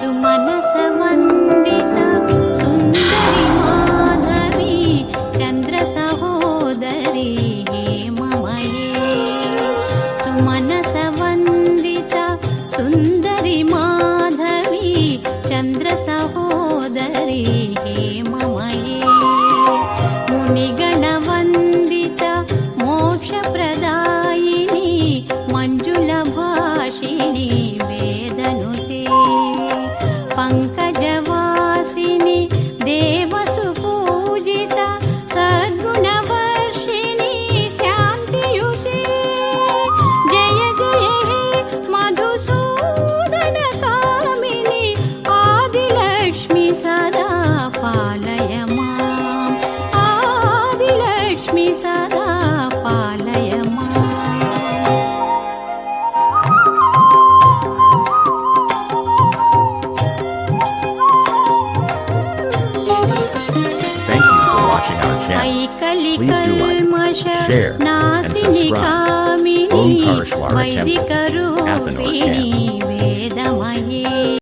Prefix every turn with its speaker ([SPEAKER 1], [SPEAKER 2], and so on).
[SPEAKER 1] सुमनस वंदित सुंदरी माधवी चंद्र सहोदरी हेममये सुमनस वंदित सुंदरी माधवी चंद्र सहोदरी हेममये मुनिगण वंदित मोक्ष प्रदायिनी मंजुल भाषिणी वेदनुते पंकजवासिनी देवसुपूजित सद्गुणवर्षिणी शान्तियुते जय जय हे मधुसूदन कामिनी आदिलक्ष्मी सदा पालय माम् आदिलक्ष्मी सदा पालय माम्
[SPEAKER 2] Thank you for watching our channel. Please do like, share, and subscribe. Om Karshwara Temple, Athanur Camp.
[SPEAKER 1] वेदमये